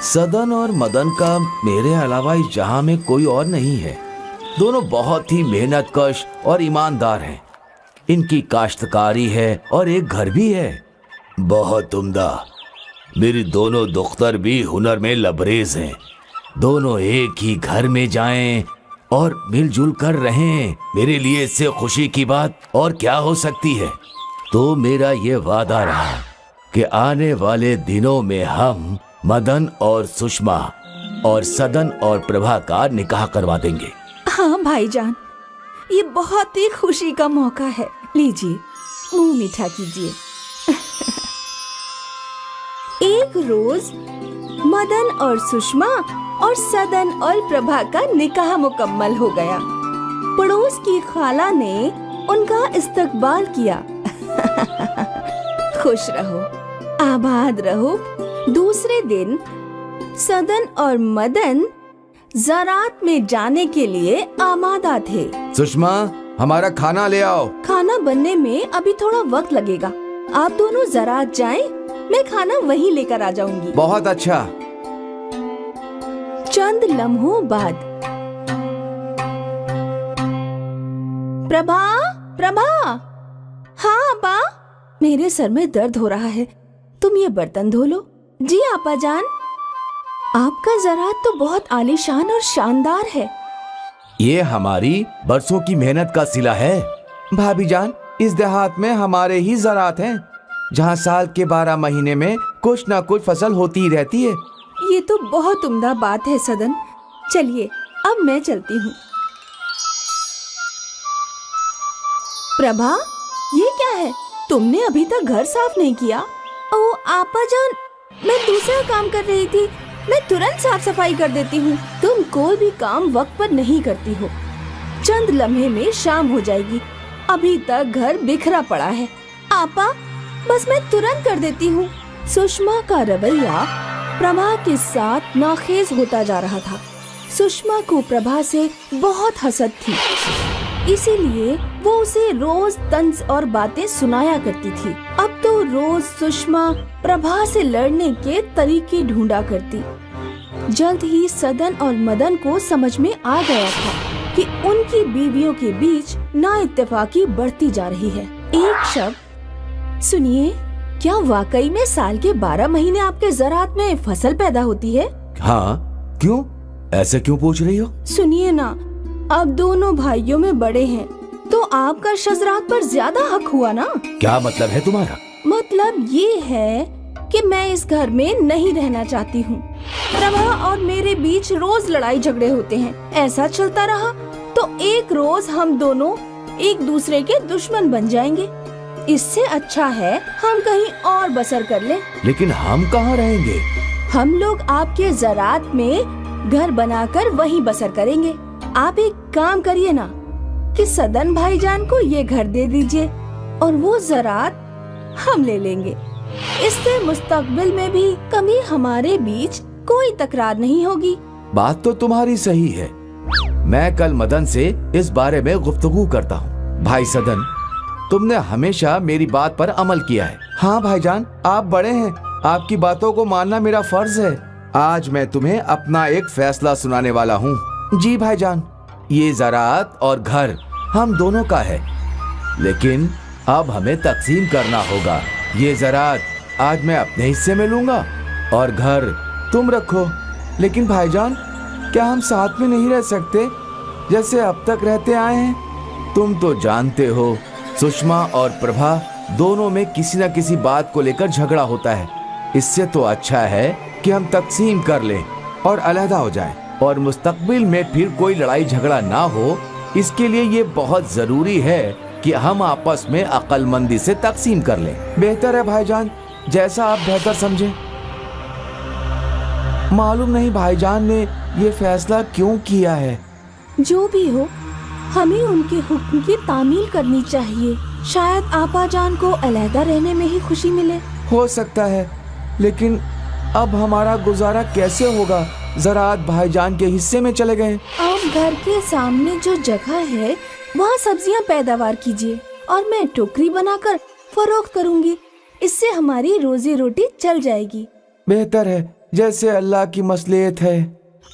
सदन और मदन का मेरे अलावा इस जहां में कोई और नहीं है। दोनों बहुत ही मेहनतकश और ईमानदार हैं। इनकी काश्तकारी है और एक घर भी है। बहुत उम्दा। मेरी दोनों दुख्तर भी हुनर में लबरेज हैं। दोनों एक ही घर में जाएं और मिलजुल कर रहें। मेरे लिए इससे खुशी की बात और क्या हो सकती है। तो मेरा ये वादा रहा कि आने वाले दिनों में हम मदन और सुषमा और सदन और प्रभा का निकाह करवा देंगे। हाँ भाईजान, ये बहुत ही खुशी का मौका है। लीजिए, मुंह मीठा कीजिए। एक रोज मदन और सुषमा और सदन और प्रभा का निकाह मुकम्मल हो गया। पड़ोस की खाला ने उनका इस्तकबाल किया। खुश रहो, आबाद रहो। दूसरे दिन सदन और मदन ज़रात में जाने के लिए आमादा थे। सुषमा, हमारा खाना ले आओ। खाना बनने में अभी थोड़ा वक्त लगेगा। आप दोनों ज़रात जाएं, मैं खाना वहीं लेकर आ जाऊंगी। बहुत अच्छा। चंद लम्हों बाद प्रभा, प्रभा। हाँ अब्बा, मेरे सर में दर्द हो रहा है, तुम ये बर्तन धो लो। जी आपा जान। आपका ज़रात तो बहुत आलीशान और शानदार है। ये हमारी बरसों की मेहनत का सिला है। भाभी जान, इस देहात में हमारे ही ज़रात हैं, जहाँ साल के 12 महीने में कुछ न कुछ फसल होती ही रहती है। ये तो बहुत उम्दा बात है सदन। चलिए, अब मैं चलती हूँ। प्रभा, ये क्या है? तुमने अभी तक घर साफ नहीं किया? ओ आपा जान, मैं दूसरा काम कर रही थी। मैं तुरंत साफ सफाई कर देती हूँ। तुम कोई भी काम वक्त पर नहीं करती हो। चंद लम्हे में शाम हो जाएगी, अभी तक घर बिखरा पड़ा है। आपा, बस मैं तुरंत कर देती हूँ। सुषमा का रवैया प्रभा के साथ नाखेज होता जा रहा था। सुषमा को प्रभा से बहुत हसद थी, इसीलिए वो उसे रोज तंज और बातें सुनाया करती थी। अब तो रोज सुषमा प्रभा से लड़ने के तरीके ढूंढा करती। जल्द ही सदन और मदन को समझ में आ गया था कि उनकी बीवियों के बीच नाइत्तेफाकी बढ़ती जा रही है। एक शब्द, सुनिए, क्या वाकई में साल के 12 महीने आपके ज़रात में फसल पैदा होती है? हाँ, क्यों? ऐसे क्यों पूछ रही हो? सुनिए ना, अब दोनों भाइयों में बड़े हैं, तो आपका शज़रात पर ज्यादा हक हुआ ना? क्या मतलब है तुम्हारा? मतलब ये है कि मैं इस घर में नहीं रहना चाहती हूँ। प्रभा और मेरे बीच रोज लड़ाई झगड़े होते हैं। ऐसा चलता रहा तो एक रोज हम दोनों एक दूसरे के दुश्मन बन जाएंगे। इससे अच्छा है हम कहीं और बसर कर लें। लेकिन हम कहाँ रहेंगे? हम लोग आपके ज़रात में घर बनाकर वहीं बसर करेंगे। आप एक काम करिए ना कि सदन भाईजान को ये घर दे दीजिए और वो ज़रात हम ले लेंगे। इससे मुस्तकबिल में भी कभी हमारे बीच कोई तकरार नहीं होगी। बात तो तुम्हारी सही है। मैं कल मदन से इस बारे में गुफ्तगू करता हूँ। भाई सदन, तुमने हमेशा मेरी बात पर अमल किया है। हाँ भाईजान, आप बड़े हैं, आपकी बातों को मानना मेरा फर्ज है। आज मैं तुम्हें अपना एक फैसला सुनाने वाला हूँ। जी भाईजान, ये ज़रात और घर हम दोनों का है, लेकिन अब हमें तकसीम करना होगा। ये ज़रात आज मैं अपने हिस्से में लूंगा और घर तुम रखो। लेकिन भाईजान, क्या हम साथ में नहीं रह सकते जैसे अब तक रहते आए हैं? तुम तो जानते हो, सुषमा और प्रभा दोनों में किसी न किसी बात को लेकर झगड़ा होता है। इससे तो अच्छा है कि हम तकसीम कर लें और अलहदा हो जाएं, और मुस्तकबिल में फिर कोई लड़ाई झगड़ा ना हो। इसके लिए ये बहुत जरूरी है कि हम आपस में अक्लमंदी से तकसीम कर लें। बेहतर है भाईजान, जैसा आप बेहतर समझें। मालूम नहीं भाईजान ने ये फैसला क्यों किया है। जो भी हो, हमें उनके हुक्म की तामील करनी चाहिए। शायद आपा जान को अलहदा रहने में ही खुशी मिले। हो सकता है, लेकिन अब हमारा गुजारा कैसे होगा? ज़रात भाईजान के हिस्से में चले गए। आप घर के सामने जो जगह है वहाँ सब्जियाँ पैदावार कीजिए और मैं टोकरी बनाकर फरोख्त करूँगी। इससे हमारी रोजी रोटी चल जाएगी। बेहतर है, जैसे अल्लाह की मसलियत है।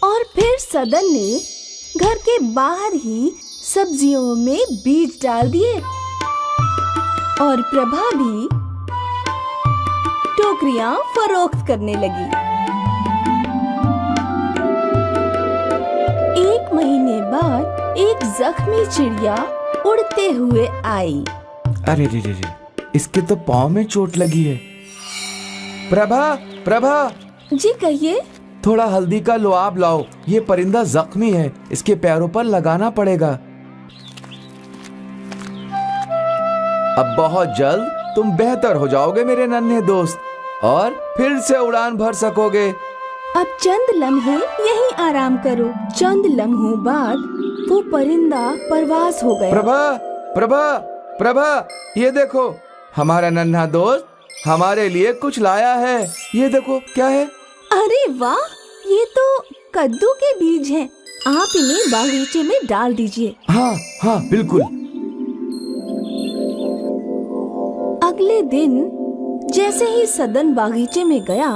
और फिर सदन ने घर के बाहर ही सब्जियों में बीज डाल दिए और प्रभा भी टोकरियां फरोख्त करने लगी। 1 महीने बाद एक जख्मी चिड़िया उड़ते हुए आई। अरे रे रे रे, इसके तो पाँव में चोट लगी है। प्रभा, प्रभा, जी कहिए। थोड़ा हल्दी का लुआब लाओ, ये परिंदा जख्मी है, इसके पैरों पर लगाना पड़ेगा। अब बहुत जल्द तुम बेहतर हो जाओगे मेरे नन्हे दोस्त, और फिर से उड़ान भर सकोगे। अब चंद लम्हे यहीं आराम करो। चंद लम्हों बाद वो परिंदा परवास हो गया। प्रभा, प्रभा, प्रभा, ये देखो, हमारा नन्हा दोस्त हमारे लिए कुछ लाया है। ये देखो क्या है। अरे वाह, ये तो कद्दू के बीज हैं। आप इन्हें बागीचे में डाल दीजिए। हाँ हाँ बिल्कुल। अगले दिन जैसे ही सदन बागीचे में गया,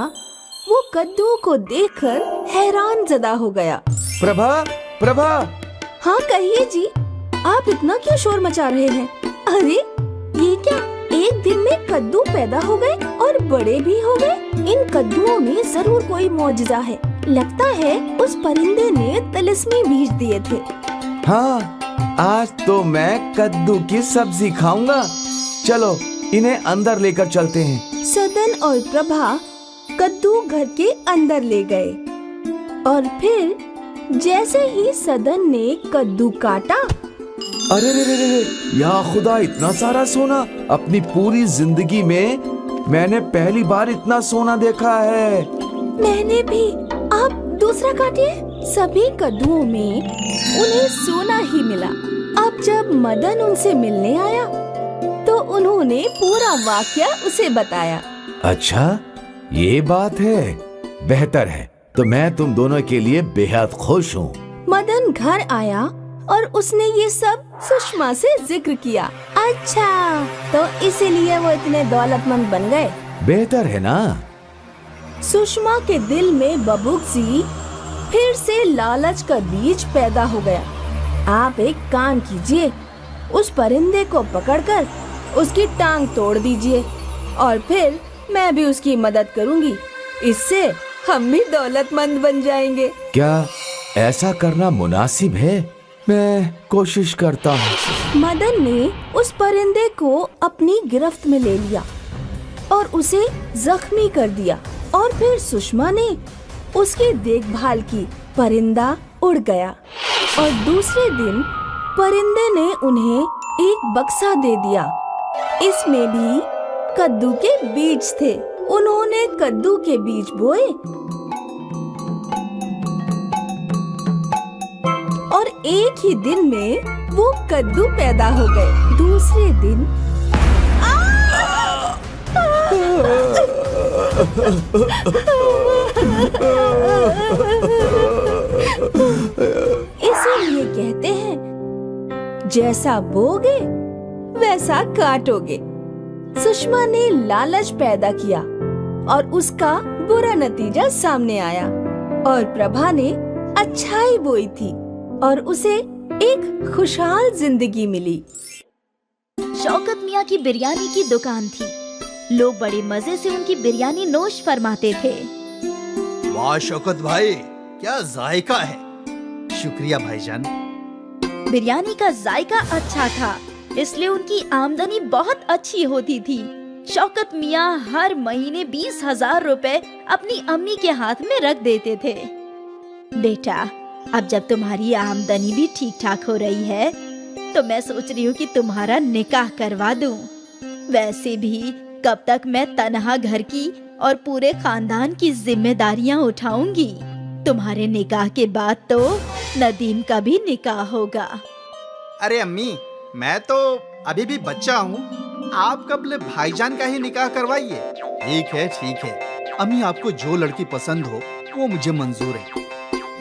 वो कद्दू को देखकर हैरान जदा हो गया। प्रभा, प्रभा। हाँ कहिए जी, आप इतना क्यों शोर मचा रहे हैं? अरे ये क्या, एक दिन में कद्दू पैदा हो गए और बड़े भी हो गए। इन कद्दुओं में जरूर कोई मौजज़ा है। लगता है उस परिंदे ने तिलिस्मी बीज दिए थे। हाँ, आज तो मैं कद्दू की सब्जी खाऊंगा। चलो इन्हें अंदर लेकर चलते हैं। सदन और प्रभा कद्दू घर के अंदर ले गए और फिर जैसे ही सदन ने कद्दू काटा, अरे रे रे रे, या खुदा, इतना सारा सोना! अपनी पूरी जिंदगी में मैंने पहली बार इतना सोना देखा है। मैंने भी। आप दूसरा काटिए। सभी कद्दुओं में उन्हें सोना ही मिला। अब जब मदन उनसे मिलने आया तो उन्होंने पूरा वाकया उसे बताया। अच्छा, ये बात है। बेहतर है, तो मैं तुम दोनों के लिए बेहद खुश हूँ। मदन घर आया और उसने ये सब सुषमा से जिक्र किया। अच्छा, तो इसीलिए वो इतने दौलतमंद बन गए। बेहतर है ना। सुषमा के दिल में बबूगजी फिर से लालच का बीज पैदा हो गया। आप एक काम कीजिए, उस परिंदे को पकड़कर उसकी टांग तोड़ दीजिए और फिर मैं भी उसकी मदद करूंगी। इससे हम भी दौलतमंद बन जाएंगे। क्या ऐसा करना मुनासिब है? मैं कोशिश करता हूँ। मदन ने उस परिंदे को अपनी गिरफ्त में ले लिया और उसे जख्मी कर दिया और फिर सुषमा ने उसकी देखभाल की। परिंदा उड़ गया और दूसरे दिन परिंदे ने उन्हें एक बक्सा दे दिया। इसमें भी कद्दू के बीज थे। उन्होंने कद्दू के बीज बोए और एक ही दिन में वो कद्दू पैदा हो गए। दूसरे दिन इसीलिए कहते हैं, जैसा बोगे वैसा काटोगे। सुषमा ने लालच पैदा किया और उसका बुरा नतीजा सामने आया और प्रभा ने अच्छाई बोई थी और उसे एक खुशहाल जिंदगी मिली। शौकत मियाँ की बिरयानी की दुकान थी। लोग बड़े मजे से उनकी बिरयानी नोश फरमाते थे। वाह शौकत भाई, क्या जायका है। शुक्रिया भाईजान। बिरयानी का जायका अच्छा था, इसलिए उनकी आमदनी बहुत अच्छी होती थी। शौकत मियाँ हर महीने 20,000 रुपए अपनी अम्मी के हाथ में रख देते थे। बेटा, अब जब तुम्हारी आमदनी भी ठीक ठाक हो रही है तो मैं सोच रही हूँ कि तुम्हारा निकाह करवा दूं। वैसे भी कब तक मैं तन्हा घर की और पूरे खानदान की जिम्मेदारियाँ उठाऊंगी। तुम्हारे निकाह के बाद तो नदीम का भी निकाह होगा। अरे अम्मी, मैं तो अभी भी बच्चा हूँ। आप कब भाईजान का ही निकाह करवाइए। ठीक है ठीक है अम्मी, आपको जो लड़की पसंद हो वो मुझे मंजूर है।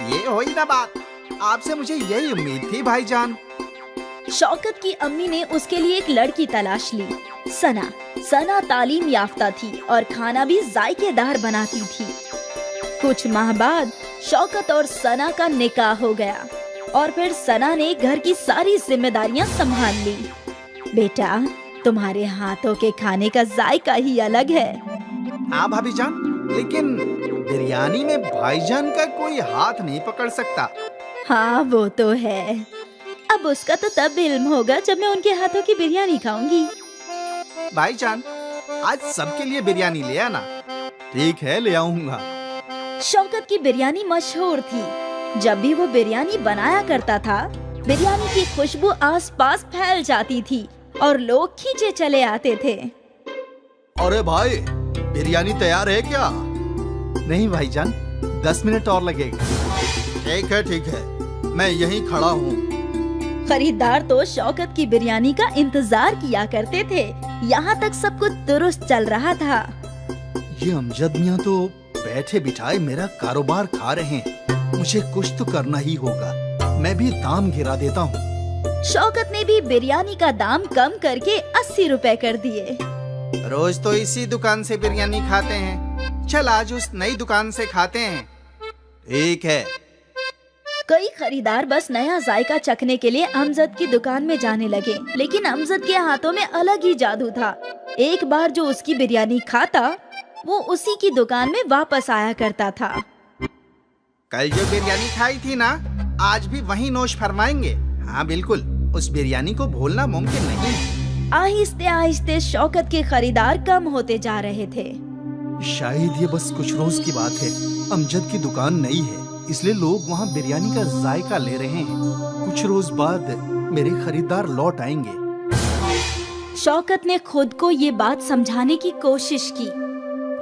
ये हो ही ना बात, आपसे मुझे यही उम्मीद थी भाईजान। शौकत की अम्मी ने उसके लिए एक लड़की तलाश ली। सना तालीम याफ्ता थी और खाना भी जायकेदार बनाती थी। कुछ माह बाद शौकत और सना का निकाह हो गया और फिर सना ने घर की सारी जिम्मेदारियां संभाल ली। बेटा, तुम्हारे हाथों के खाने का जायका ही अलग है। हाँ भाभी जान, लेकिन बिरयानी में भाईजान का कोई हाथ नहीं पकड़ सकता। हाँ वो तो है। अब उसका तो तब इल्म होगा जब मैं उनके हाथों की बिरयानी खाऊंगी। भाईजान, आज सबके लिए बिरयानी ले आना। ठीक है, ले आऊंगा। शौकत की बिरयानी मशहूर थी। जब भी वो बिरयानी बनाया करता था, बिरयानी की खुशबू आसपास फैल जाती थी और लोग खींचे चले आते थे। अरे भाई, बिरयानी तैयार है क्या? नहीं भाईजान, 10 मिनट और लगेगा। ठीक है, मैं यहीं खड़ा हूँ। खरीदार तो शौकत की बिरयानी का इंतजार किया करते थे। यहाँ तक सब कुछ दुरुस्त चल रहा था। ये अमजद मियाँ तो बैठे बिठाए मेरा कारोबार खा रहे हैं। मुझे कुछ तो करना ही होगा। मैं भी दाम गिरा देता हूँ। शौकत ने भी बिरयानी का दाम कम करके 80 रुपए कर दिए। रोज तो इसी दुकान से बिरयानी खाते हैं, चल आज उस नई दुकान से खाते हैं। ठीक है। कई खरीदार बस नया जायका चखने के लिए अमजद की दुकान में जाने लगे, लेकिन अमजद के हाथों में अलग ही जादू था। एक बार जो उसकी बिरयानी खाता, वो उसी की दुकान में वापस आया करता था। कल जो बिरयानी खाई थी ना, आज भी वही नोश फरमाएंगे। हाँ बिल्कुल, उस बिरयानी को भूलना मुमकिन नहीं है। आहिस्ते आहिस्ते शौकत के खरीदार कम होते जा रहे थे। शायद ये बस कुछ रोज की बात है। अमजद की दुकान नई है, इसलिए लोग वहाँ बिरयानी का जायका ले रहे हैं। कुछ रोज बाद मेरे खरीदार लौट आएंगे। शौकत ने खुद को ये बात समझाने की कोशिश की,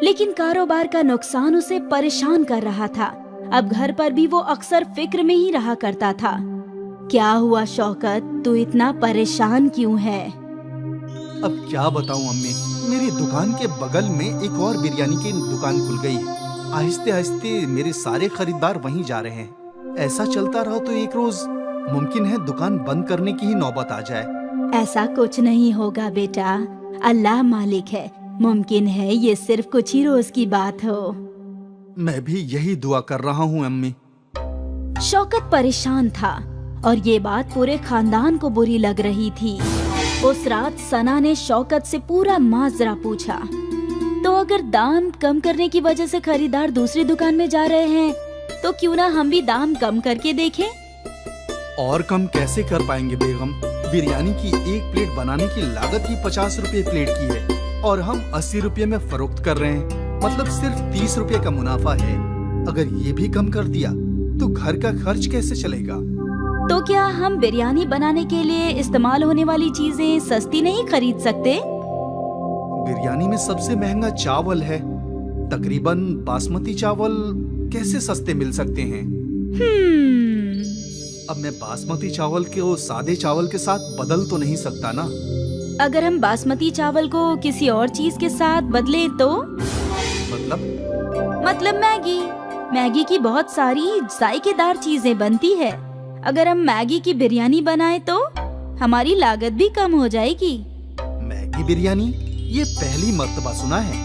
लेकिन कारोबार का नुकसान उसे परेशान कर रहा था। अब घर पर भी वो अक्सर फिक्र में ही रहा करता था। क्या हुआ शौकत, तू इतना परेशान क्यों है? अब क्या बताऊं अम्मी, मेरी दुकान के बगल में एक और बिरयानी की दुकान खुल गई है। आहिस्ते आहिस्ते मेरे सारे खरीदार वहीं जा रहे हैं। ऐसा चलता रहा तो एक रोज मुमकिन है दुकान बंद करने की ही नौबत आ जाए। ऐसा कुछ नहीं होगा बेटा, अल्लाह मालिक है। मुमकिन है ये सिर्फ कुछ ही रोज की बात हो। मैं भी यही दुआ कर रहा हूँ अम्मी। शौकत परेशान था और ये बात पूरे खानदान को बुरी लग रही थी। उस रात सना ने शौकत से पूरा माजरा पूछा। तो अगर दाम कम करने की वजह से खरीदार दूसरी दुकान में जा रहे हैं, तो क्यों ना हम भी दाम कम करके देखें? और कम कैसे कर पाएंगे बेगम? बिरयानी की एक प्लेट बनाने की लागत ही 50 रुपए प्लेट की है और हम 80 रुपए में फरोख्त कर रहे हैं। मतलब सिर्फ 30 रुपए का मुनाफा है। अगर ये भी कम कर दिया तो घर का खर्च कैसे चलेगा? तो क्या हम बिरयानी बनाने के लिए इस्तेमाल होने वाली चीजें सस्ती नहीं खरीद सकते? बिरयानी में सबसे महंगा चावल है। तकरीबन बासमती चावल कैसे सस्ते मिल सकते हैं? अब मैं बासमती चावल को सादे चावल के साथ बदल तो नहीं सकता ना। अगर हम बासमती चावल को किसी और चीज के साथ बदलें तो? मतलब मैगी की बहुत सारी जायकेदार चीजें बनती है। अगर हम मैगी की बिरयानी बनाएं तो हमारी लागत भी कम हो जाएगी। मैगी बिरयानी, ये पहली मर्तबा सुना है।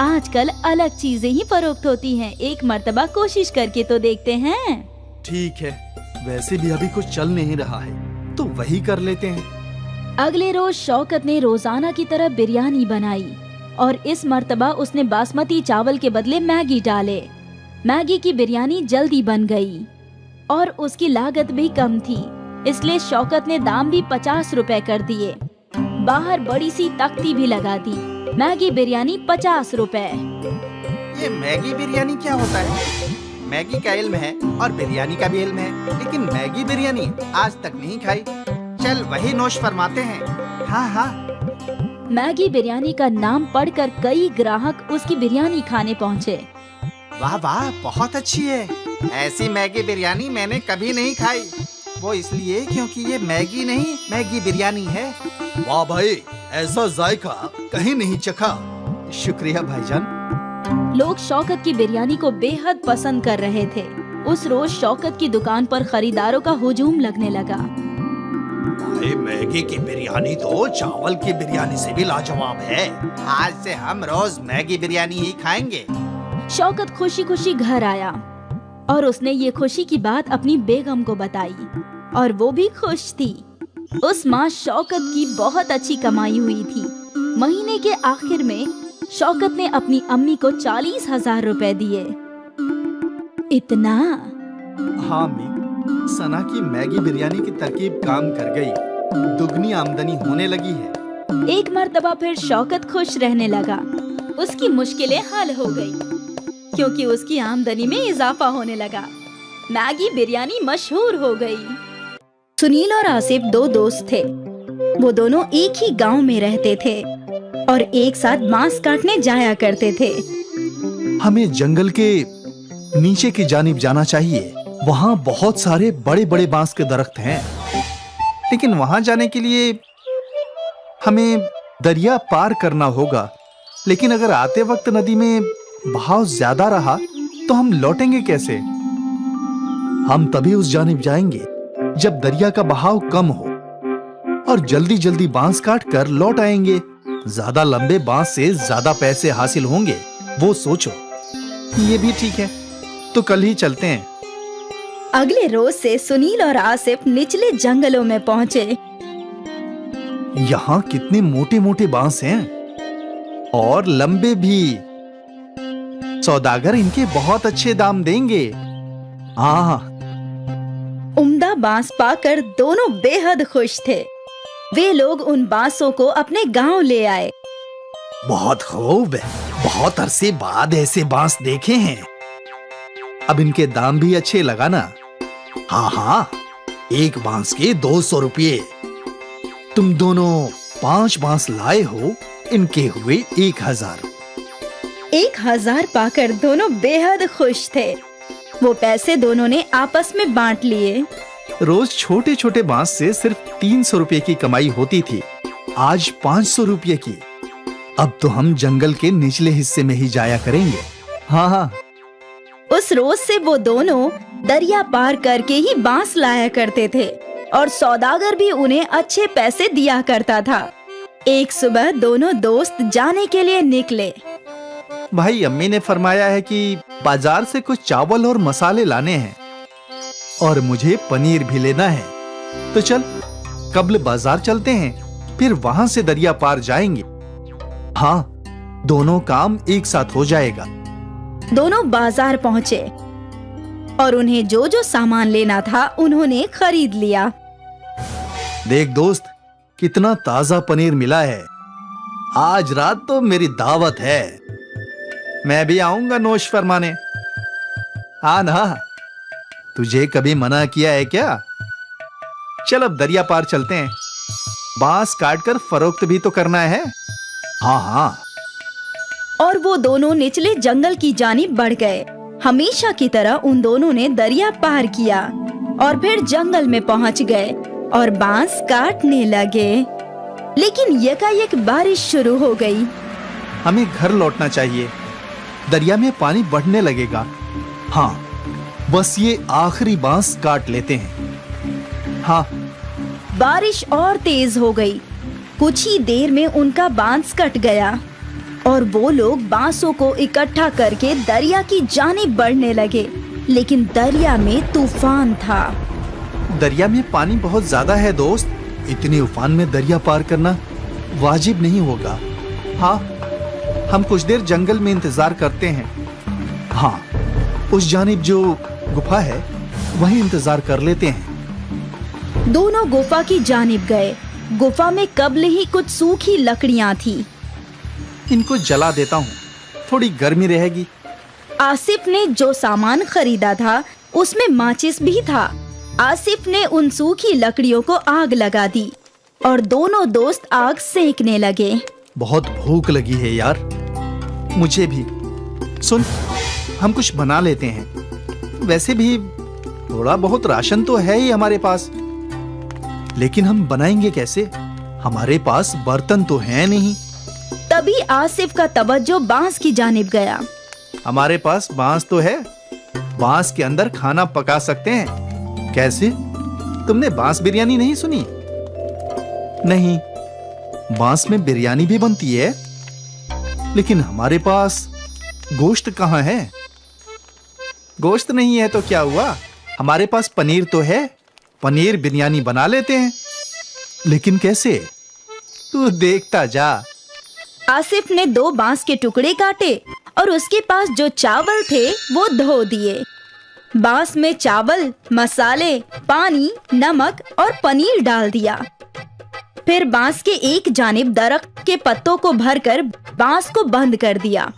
आजकल अलग चीजें ही फरोख्त होती हैं। एक मर्तबा कोशिश करके तो देखते हैं। ठीक है, वैसे भी अभी कुछ चल नहीं रहा है तो वही कर लेते हैं। अगले रोज शौकत ने रोजाना की तरह बिरयानी बनाई और इस मर्तबा उसने बासमती चावल के बदले मैगी डाले। मैगी की बिरयानी जल्दी बन गई और उसकी लागत भी कम थी, इसलिए शौकत ने दाम भी 50 रुपए कर दिए। बाहर बड़ी सी तख्ती भी लगा दी, मैगी बिरयानी 50 रुपए। ये मैगी बिरयानी क्या होता है? मैगी का इल्म है और बिरयानी का भी इल्म है, लेकिन मैगी बिरयानी आज तक नहीं खाई। चल वही नोश फरमाते हैं। हाँ। मैगी बिरयानी का नाम पढ़कर कई ग्राहक उसकी बिरयानी खाने पहुँचे। वाह, बहुत अच्छी है। ऐसी मैगी बिरयानी मैंने कभी नहीं खाई। वो इसलिए क्योंकि ये मैगी नहीं, मैगी बिरयानी है। वाह भाई, ऐसा जायका कहीं नहीं चखा। शुक्रिया भाईजान। लोग शौकत की बिरयानी को बेहद पसंद कर रहे थे। उस रोज शौकत की दुकान पर खरीदारों का हुजूम लगने लगा। मैगी की बिरयानी तो चावल की बिरयानी से भी लाजवाब है। आज से हम रोज मैगी बिरयानी ही खाएंगे। शौकत खुशी खुशी घर आया और उसने ये खुशी की बात अपनी बेगम को बताई और वो भी खुश थी। उस माह शौकत की बहुत अच्छी कमाई हुई थी। महीने के आखिर में शौकत ने अपनी अम्मी को 40,000 रुपए दिए। इतना? हाँ अम्मी, सना की मैगी बिरयानी की तरकीब काम कर गई। दुगनी आमदनी होने लगी है। एक मर्तबा फिर शौकत खुश रहने लगा। उसकी मुश्किलें हल हो गई क्योंकि उसकी आमदनी में इजाफा होने लगा। मैगी बिरयानी मशहूर हो गई। सुनील और आसिफ दो दोस्त थे। वो दोनों एक ही गांव में रहते थे और एक साथ बांस काटने जाया करते थे। हमें जंगल के नीचे की जानिब जाना चाहिए। वहाँ बहुत सारे बड़े बड़े बांस के दरख्त हैं, लेकिन वहाँ जाने के लिए हमें दरिया पार करना होगा। लेकिन अगर आते वक्त नदी में बहाव ज्यादा रहा तो हम लौटेंगे कैसे? हम तभी उस जानिब जाएंगे जब दरिया का बहाव कम हो और जल्दी जल्दी बांस काट कर लौट आएंगे। ज्यादा लंबे बांस से ज्यादा पैसे हासिल होंगे, वो सोचो। ये भी ठीक है, तो कल ही चलते हैं। अगले रोज से सुनील और आसिफ निचले जंगलों में पहुंचे। यहाँ कितने मोटे मोटे बांस हैं और लंबे भी। सौदागर इनके बहुत अच्छे दाम देंगे। हाँ, उम्दा बांस पाकर दोनों बेहद खुश थे। वे लोग उन बांसों को अपने गांव ले आए। बहुत खूब, बहुत अरसे बाद ऐसे बांस देखे हैं। अब इनके दाम भी अच्छे लगाना। हाँ हाँ, एक बांस के 200 रुपये। तुम दोनों 5 बांस लाए हो, इनके हुए 1000। 1000 पाकर दोनों बेहद खुश थे। वो पैसे दोनों ने आपस में बांट लिए। रोज छोटे छोटे बांस से सिर्फ 300 रुपये की कमाई होती थी, आज 500 रुपये की। अब तो हम जंगल के निचले हिस्से में ही जाया करेंगे। हाँ हाँ। उस रोज से वो दोनों दरिया पार करके ही बांस लाया करते थे और सौदागर भी उन्हें अच्छे पैसे दिया करता था। एक सुबह दोनों दोस्त जाने के लिए निकले। भाई, अम्मी ने फरमाया है कि बाजार से कुछ चावल और मसाले लाने हैं और मुझे पनीर भी लेना है। तो चल, कब्ल बाजार चलते हैं, फिर वहां से दरिया पार जाएंगे। हाँ, दोनों काम एक साथ हो जाएगा। दोनों बाजार पहुँचे और उन्हें जो जो सामान लेना था उन्होंने खरीद लिया। देख दोस्त, कितना ताजा पनीर मिला है। आज रात तो मेरी दावत है। मैं भी आऊंगा नोश फरमाने। हाँ ना, तुझे कभी मना किया है क्या? चल अब दरिया पार चलते हैं। बांस काटकर फरोख्त भी तो करना है। हाँ हाँ। और वो दोनों निचले जंगल की जानिब बढ़ गए। हमेशा की तरह उन दोनों ने दरिया पार किया और फिर जंगल में पहुंच गए और बांस काटने लगे। लेकिन यकायक बारिश शुरू हो गई। हमें घर लौटना चाहिए। दरिया में पानी बढ़ने लगेगा। हाँ, बस ये आखिरी बांस काट लेते हैं। हाँ। बारिश और तेज हो गई। कुछ ही देर में उनका बांस कट गया और वो लोग बांसों को इकट्ठा करके दरिया की जानिब बढ़ने लगे। लेकिन दरिया में तूफान था। दरिया में पानी बहुत ज्यादा है दोस्त। इतने उफान में दरिया पार करना वाजिब नहीं होगा। हाँ, हम कुछ देर जंगल में इंतजार करते हैं। हाँ, उस जानिब जो गुफा है वहीं इंतजार कर लेते हैं। दोनों गुफा की जानिब गए। गुफा में कब्ल ही कुछ सूखी लकड़ियां थी। इनको जला देता हूँ, थोड़ी गर्मी रहेगी। आसिफ ने जो सामान खरीदा था उसमें माचिस भी था। आसिफ ने उन सूखी लकड़ियों को आग लगा दी और दोनों दोस्त आग सेंकने लगे। बहुत भूख लगी है यार, मुझे भी। सुन, हम कुछ बना लेते हैं। वैसे भी थोड़ा बहुत राशन तो है ही हमारे पास, लेकिन हम बनाएंगे कैसे? हमारे पास बर्तन तो है नहीं। तभी आसिफ का तवज्जो बांस की जानिब गया। हमारे पास बांस तो है, बांस के अंदर खाना पका सकते हैं। कैसे? तुमने बांस बिरयानी नहीं सुनी? नहीं, बांस में बिरयानी भी बनती है, लेकिन हमारे पास गोश्त कहाँ है? गोश्त नहीं है तो क्या हुआ, हमारे पास पनीर तो है, पनीर बिरयानी बना लेते हैं। लेकिन कैसे? तू देखता जा। आसिफ ने 2 बांस के टुकड़े काटे और उसके पास जो चावल थे वो धो दिए। बांस में चावल, मसाले, पानी, नमक और पनीर डाल दिया। फिर बांस के एक जानिब दरख्त के पत्तों को भरकर बांस को बंद कर दिया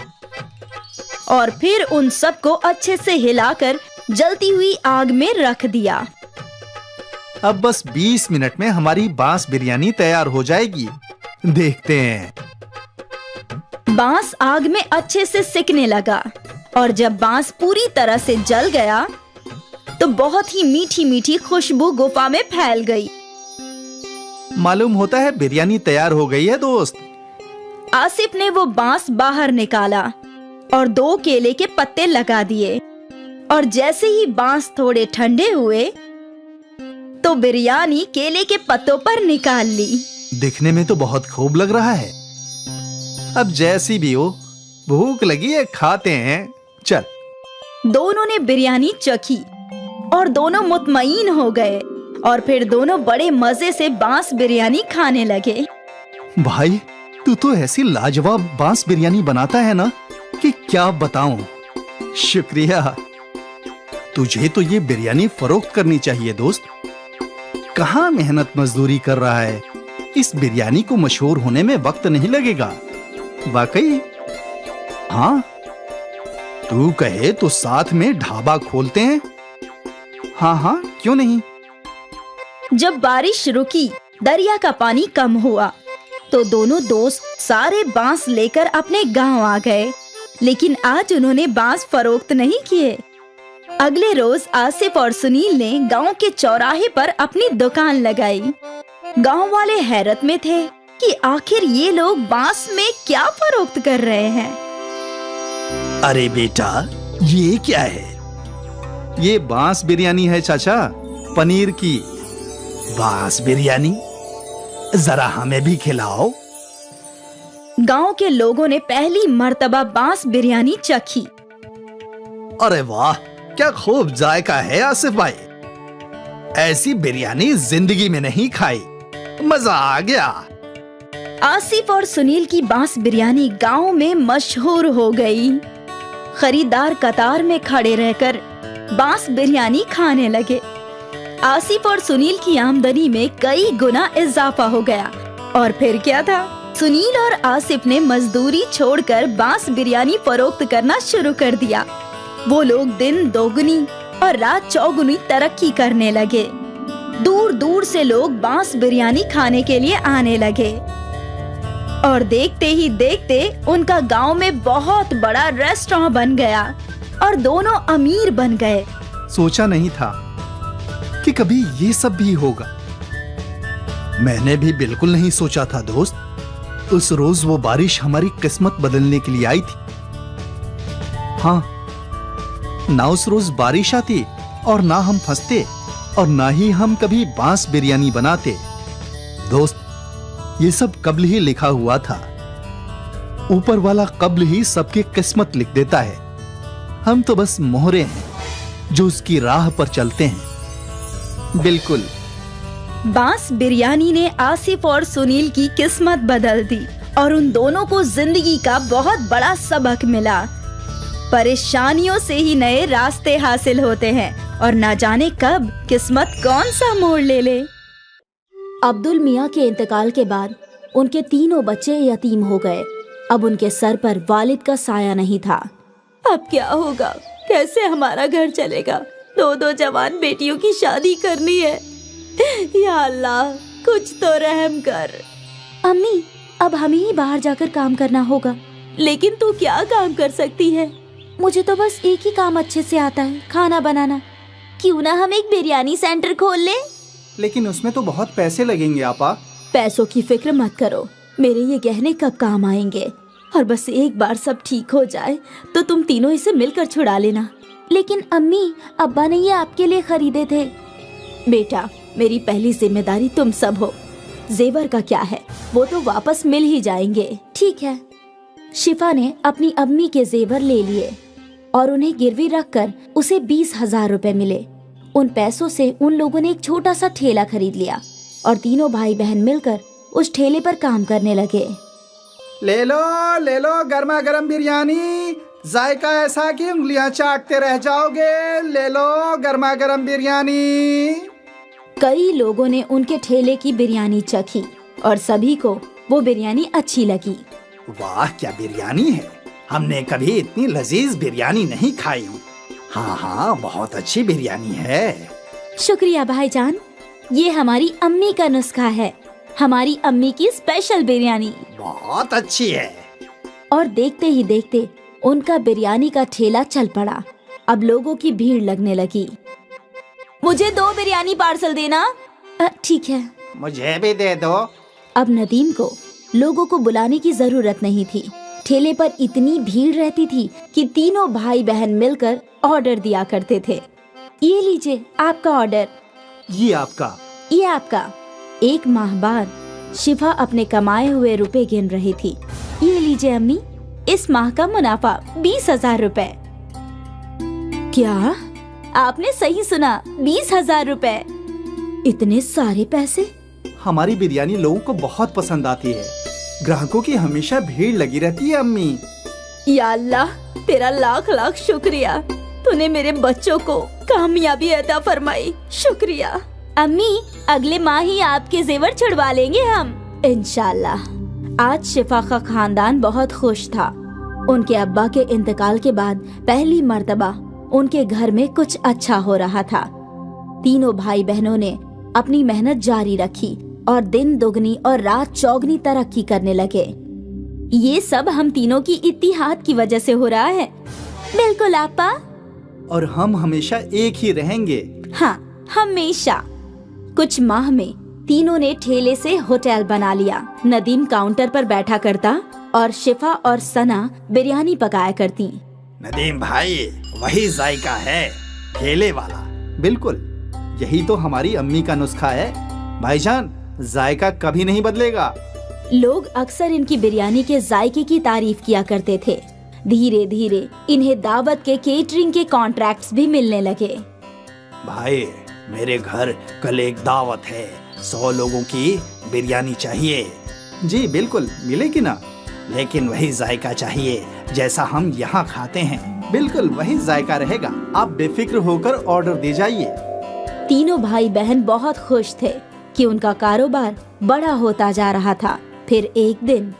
और फिर उन सबको अच्छे से हिलाकर जलती हुई आग में रख दिया। अब बस 20 मिनट में हमारी बांस बिरयानी तैयार हो जाएगी। देखते हैं। बांस आग में अच्छे से सिकने लगा और जब बांस पूरी तरह से जल गया तो बहुत ही मीठी मीठी खुशबू गुफा में फैल गई। मालूम होता है बिरयानी तैयार हो गई है दोस्त। आसिफ ने वो बांस बाहर निकाला और 2 केले के पत्ते लगा दिए और जैसे ही बांस थोड़े ठंडे हुए तो बिरयानी केले के पत्तों पर निकाल ली। दिखने में तो बहुत खूब लग रहा है। अब जैसी भी हो, भूख लगी है, खाते हैं। चल। दोनों ने बिरयानी चखी और दोनों मुतमईन हो गए और फिर दोनों बड़े मजे से बांस बिरयानी खाने लगे। भाई, तू तो ऐसी लाजवाब बांस बिरयानी बनाता है ना कि क्या बताऊं। शुक्रिया। तुझे तो ये बिरयानी फरोख्त करनी चाहिए दोस्त। कहाँ मेहनत मजदूरी कर रहा है। इस बिरयानी को मशहूर होने में वक्त नहीं लगेगा। वाकई। हाँ, तू कहे तो साथ में ढाबा खोलते हैं। हाँ हाँ, क्यों नहीं। जब बारिश रुकी, दरिया का पानी कम हुआ तो दोनों दोस्त सारे बांस लेकर अपने गांव आ गए। लेकिन आज उन्होंने बांस फरोख्त नहीं किए। अगले रोज आसिफ और सुनील ने गांव के चौराहे पर अपनी दुकान लगाई। गांव वाले हैरत में थे कि आखिर ये लोग बांस में क्या फरोख्त कर रहे हैं। अरे बेटा, ये क्या है? ये बांस बिरयानी है चाचा, पनीर की। बांस बिरयानी? जरा हमें भी खिलाओ। गांव के लोगों ने पहली मर्तबा बांस बिरयानी चखी। अरे वाह, क्या खूब जायका है आसिफ भाई। ऐसी बिरयानी जिंदगी में नहीं खाई। मजा आ गया। आसिफ और सुनील की बांस बिरयानी गांव में मशहूर हो गई। खरीदार कतार में खड़े रहकर बांस बिरयानी खाने लगे। आसिफ और सुनील की आमदनी में कई गुना इजाफा हो गया। और फिर क्या था, सुनील और आसिफ ने मजदूरी छोड़कर बांस बिरयानी फरोख्त करना शुरू कर दिया। वो लोग दिन दोगुनी और रात चौगुनी तरक्की करने लगे। दूर दूर से लोग बांस बिरयानी खाने के लिए आने लगे और देखते ही देखते उनका गांव में बहुत बड़ा रेस्टोरेंट बन गया और दोनों अमीर बन गए। सोचा नहीं था कि कभी ये सब भी होगा। मैंने भी बिल्कुल नहीं सोचा था दोस्त। उस रोज वो बारिश हमारी किस्मत बदलने के लिए आई थी। हाँ, ना उस रोज बारिश आती और ना हम फंसते और ना ही हम कभी बांस बिरयानी बनाते। दोस्त, ये सब कब्ल ही लिखा हुआ था। ऊपर वाला कब्ल ही सबकी किस्मत लिख देता है। हम तो बस मोहरे हैं जो उसकी राह पर चलते हैं। बिल्कुल। बांस बिरयानी ने आसिफ और सुनील की किस्मत बदल दी और उन दोनों को जिंदगी का बहुत बड़ा सबक मिला। परेशानियों से ही नए रास्ते हासिल होते हैं और ना जाने कब किस्मत कौन सा मोड़ ले ले। अब्दुल मियाँ के इंतकाल के बाद उनके तीनों बच्चे यतीम हो गए। अब उनके सर पर वालिद का साया नहीं था। अब क्या होगा? कैसे हमारा घर चलेगा? 2 जवान बेटियों की शादी करनी है। या अल्लाह, कुछ तो रहम कर। अम्मी, अब हमें ही बाहर जाकर काम करना होगा। लेकिन तू क्या काम कर सकती है? मुझे तो बस एक ही काम अच्छे से आता है, खाना बनाना। क्यों ना हम एक बिरयानी सेंटर खोल लें? लेकिन उसमें तो बहुत पैसे लगेंगे आपा। पैसों की फिक्र मत करो, मेरे ये गहने कब काम आएंगे। और बस एक बार सब ठीक हो जाए तो तुम तीनों इसे मिलकर छुड़ा लेना। लेकिन अम्मी, अब्बा ने ये आपके लिए खरीदे थे। बेटा, मेरी पहली जिम्मेदारी तुम सब हो। जेवर का क्या है, वो तो वापस मिल ही जाएंगे। ठीक है। शिफा ने अपनी अम्मी के जेवर ले लिए और उन्हें गिरवी रखकर उसे 20,000 रुपए मिले। उन पैसों से उन लोगों ने एक छोटा सा ठेला खरीद लिया और तीनों भाई बहन मिलकर उस ठेले पर काम करने लगे। ले लो गर्मा गर्म बिरयानी, जायका ऐसा कि उंगलियां चाटते रह जाओगे। ले लो गर्मा गर्म बिरयानी। कई लोगों ने उनके ठेले की बिरयानी चखी और सभी को वो बिरयानी अच्छी लगी। वाह, क्या बिरयानी है! हमने कभी इतनी लजीज बिरयानी नहीं खाई। हाँ, बहुत अच्छी बिरयानी है। शुक्रिया भाईजान, ये हमारी अम्मी का नुस्खा है, हमारी अम्मी की स्पेशल बिरयानी। बहुत अच्छी है। और देखते ही देखते उनका बिरयानी का ठेला चल पड़ा। अब लोगों की भीड़ लगने लगी। मुझे 2 बिरयानी पार्सल देना। ठीक है। मुझे भी दे दो। अब नदीम को लोगों को बुलाने की जरूरत नहीं थी। ठेले पर इतनी भीड़ रहती थी कि तीनों भाई बहन मिलकर ऑर्डर दिया करते थे। ये लीजिए आपका ऑर्डर। ये आपका। ये आपका। 1 माह बाद शिफा अपने कमाए हुए रुपए गिन रही थी। ये लीजिए अम्मी, इस माह का मुनाफा 20,000 रुपए। क्या? आपने सही सुना, 20,000 रुपए। इतने सारे पैसे? हमारी बिरयानी लोगों को बहुत पसंद आती है। ग्राहकों की हमेशा भीड़ लगी रहती है अम्मी। या अल्लाह, तेरा लाख लाख शुक्रिया। तूने मेरे बच्चों को कामयाबी अता फरमाई। शुक्रिया। अम्मी, अगले माह ही आपके जेवर छुड़वा लेंगे हम, इंशाल्लाह। आज शिफा का खानदान बहुत खुश था। उनके अब्बा के इंतकाल के बाद पहली मर्तबा उनके घर में कुछ अच्छा हो रहा था। तीनों भाई बहनों ने अपनी मेहनत जारी रखी और दिन दुगनी और रात चौगनी तरक्की करने लगे। ये सब हम तीनों की इत्तिहाद की वजह से हो रहा है। बिल्कुल आपा। और हम हमेशा एक ही रहेंगे। हाँ, हमेशा। कुछ माह में तीनों ने ठेले से होटल बना लिया। नदीम काउंटर पर बैठा करता और शिफा और सना बिरयानी पकाया करती। नदीम भाई, वही जायका है, ठेले वाला। बिल्कुल, यही तो हमारी अम्मी का नुस्खा है। भाईजान, जायका कभी नहीं बदलेगा। लोग अक्सर इनकी बिरयानी के जायके की तारीफ किया करते थे। धीरे धीरे इन्हें दावत के केटरिंग के कॉन्ट्रैक्ट्स भी मिलने लगे। भाई, मेरे घर कल एक दावत है, 100 लोगों की बिरयानी चाहिए। जी बिल्कुल, मिलेगी ना। लेकिन वही जायका चाहिए जैसा हम यहाँ खाते हैं। बिल्कुल वही जायका रहेगा। आप बेफिक्र होकर ऑर्डर दे जाइए। तीनों भाई बहन बहुत खुश थे कि उनका कारोबार बड़ा होता जा रहा था। फिर एक दिन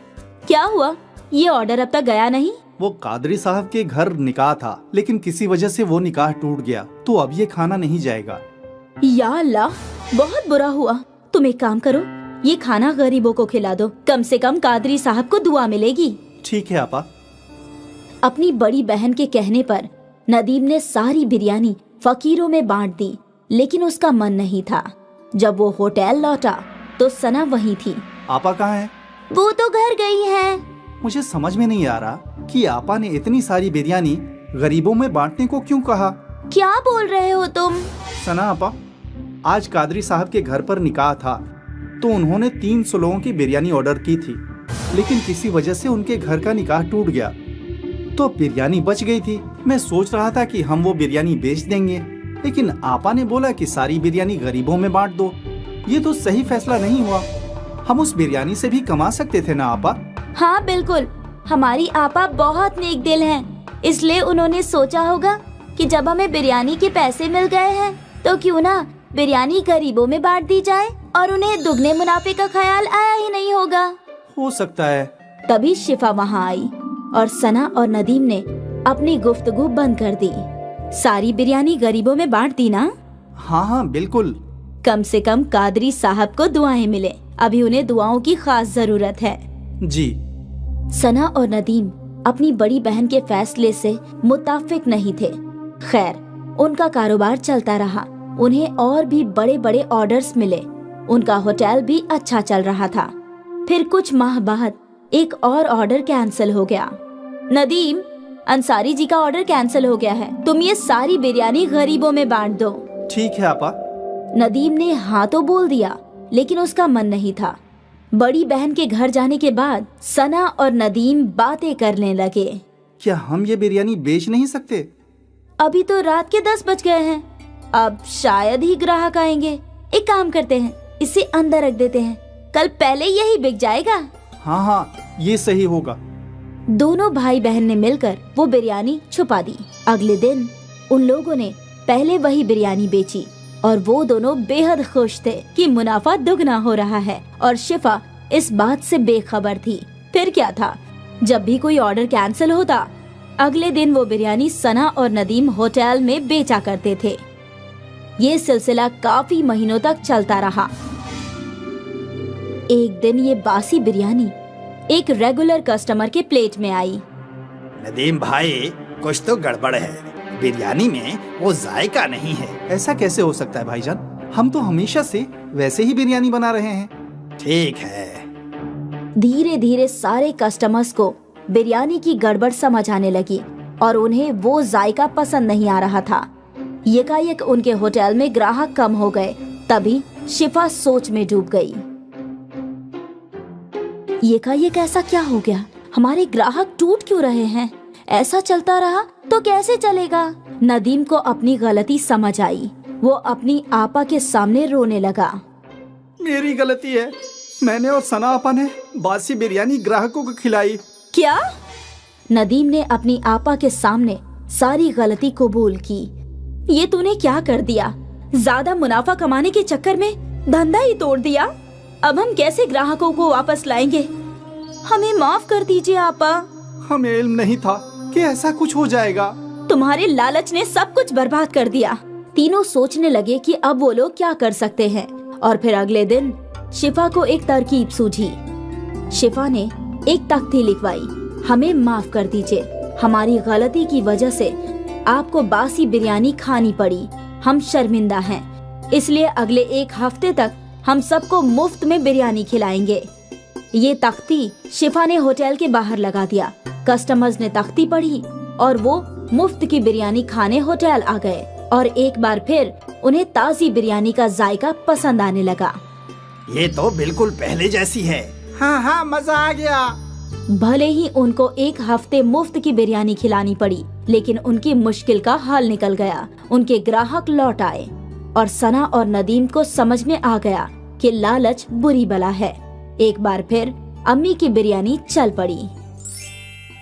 क्या हुआ, ये ऑर्डर अब तक गया नहीं। वो कादरी साहब के घर निकाह था, लेकिन किसी वजह से वो निकाह टूट गया, तो अब ये खाना नहीं जाएगा। या अल्लाह, बहुत बुरा हुआ। तुम एक काम करो, ये खाना गरीबों को खिला दो, कम से कम कादरी साहब को दुआ मिलेगी। ठीक है आपा। अपनी बड़ी बहन के कहने पर नदीम ने सारी बिरयानी फकीरों में बांट दी, लेकिन उसका मन नहीं था। जब वो होटल लौटा तो सना वहीं थी। आपा कहाँ है? वो तो घर गई है। मुझे समझ में नहीं आ रहा कि आपा ने इतनी सारी बिरयानी गरीबों में बांटने को क्यों कहा। क्या बोल रहे हो तुम? सना आपा, आज कादरी साहब के घर पर निकाह था, तो उन्होंने 300 लोगों की बिरयानी ऑर्डर की थी, लेकिन किसी वजह से उनके घर का निकाह टूट गया, तो बिरयानी बच गई थी। मैं सोच रहा था कि हम वो बिरयानी बेच देंगे, लेकिन आपा ने बोला कि सारी बिरयानी गरीबों में बांट दो। ये तो सही फैसला नहीं हुआ। हम उस बिरयानी से भी कमा सकते थे ना आपा। हाँ बिल्कुल, हमारी आपा बहुत नेक दिल हैं, इसलिए उन्होंने सोचा होगा कि जब हमें बिरयानी के पैसे मिल गए हैं तो क्यों ना बिरयानी गरीबों में बांट दी जाए, और उन्हें दुगने मुनाफे का ख्याल आया ही नहीं होगा। हो सकता है। तभी शिफा वहाँ आई और सना और नदीम ने अपनी गुफ्तगू बंद कर दी। सारी बिरयानी गरीबों में बांट दी ना? हाँ बिल्कुल। कम से कम कादरी साहब को दुआएं मिले, अभी उन्हें दुआओं की खास जरूरत है। जी। सना और नदीम अपनी बड़ी बहन के फैसले से मुत्ताफिक नहीं थे। खैर, उनका कारोबार चलता रहा। उन्हें और भी बड़े बड़े ऑर्डर्स मिले। उनका होटल भी अच्छा चल रहा था। फिर कुछ माह बाद एक और ऑर्डर कैंसिल हो गया। नदीम, अंसारी जी का ऑर्डर कैंसिल हो गया है, तुम ये सारी बिरयानी गरीबों में बांट दो। ठीक है आपा। नदीम ने हाँ तो बोल दिया, लेकिन उसका मन नहीं था। बड़ी बहन के घर जाने के बाद सना और नदीम बातें करने लगे। क्या हम ये बिरयानी बेच नहीं सकते? अभी तो रात के 10 बज गए हैं, अब शायद ही ग्राहक आएंगे। एक काम करते हैं, इसे अंदर रख देते हैं, कल पहले यही बिक जाएगा। हाँ हाँ, ये सही होगा। दोनों भाई बहन ने मिलकर वो बिरयानी छुपा दी। अगले दिन उन लोगों ने पहले वही बिरयानी बेची और वो दोनों बेहद खुश थे कि मुनाफा दुगना हो रहा है और शिफा इस बात से बेखबर थी। फिर क्या था, जब भी कोई ऑर्डर कैंसिल होता, अगले दिन वो बिरयानी सना और नदीम होटल में बेचा करते थे। ये सिलसिला काफी महीनों तक चलता रहा। एक दिन ये बासी बिरयानी एक रेगुलर कस्टमर के प्लेट में आई। नदीम भाई, कुछ तो गड़बड़ है, बिरयानी में वो जायका नहीं है। ऐसा कैसे हो सकता है भाईजान? हम तो हमेशा से वैसे ही बिरयानी बना रहे हैं। ठीक है। धीरे धीरे सारे कस्टमर्स को बिरयानी की गड़बड़ समझ आने लगी और उन्हें वो जायका पसंद नहीं आ रहा था। यकायक उनके होटल में ग्राहक कम हो गए। तभी शिफा सोच में डूब गई। यकायक ऐसा क्या हो गया? हमारे ग्राहक टूट क्यों रहे हैं? ऐसा चलता रहा तो कैसे चलेगा? नदीम को अपनी गलती समझ आई। वो अपनी आपा के सामने रोने लगा। मेरी गलती है, मैंने और सना आपा ने बासी बिरयानी ग्राहकों को खिलाई। क्या? नदीम ने अपनी आपा के सामने सारी गलती कबूल की। ये तूने क्या कर दिया? ज्यादा मुनाफा कमाने के चक्कर में धंधा ही तोड़ दिया। अब हम कैसे ग्राहकों को वापस लाएंगे? हमें माफ कर दीजिए आपा। हमें इल्म नहीं था कि ऐसा कुछ हो जाएगा। तुम्हारे लालच ने सब कुछ बर्बाद कर दिया। तीनों सोचने लगे कि अब वो लोग क्या कर सकते हैं। और फिर अगले दिन शिफा को एक तरकीब सूझी। शिफा ने एक तख्ती लिखवाई, हमें माफ कर दीजिए, हमारी गलती की वजह से आपको बासी बिरयानी खानी पड़ी, हम शर्मिंदा हैं, इसलिए अगले 1 हफ्ते तक हम सबको मुफ्त में बिरयानी खिलाएंगे। ये तख्ती शिफा ने होटल के बाहर लगा दिया। कस्टमर्स ने तख्ती पढ़ी और वो मुफ्त की बिरयानी खाने होटल आ गए और एक बार फिर उन्हें ताज़ी बिरयानी का जायका पसंद आने लगा। ये तो बिल्कुल पहले जैसी है। हाँ हाँ, मजा आ गया। भले ही उनको 1 हफ्ते मुफ्त की बिरयानी खिलानी पड़ी, लेकिन उनकी मुश्किल का हल निकल गया। उनके ग्राहक लौट आए और सना और नदीम को समझ में आ गया कि लालच बुरी बला है। एक बार फिर अम्मी की बिरयानी चल पड़ी।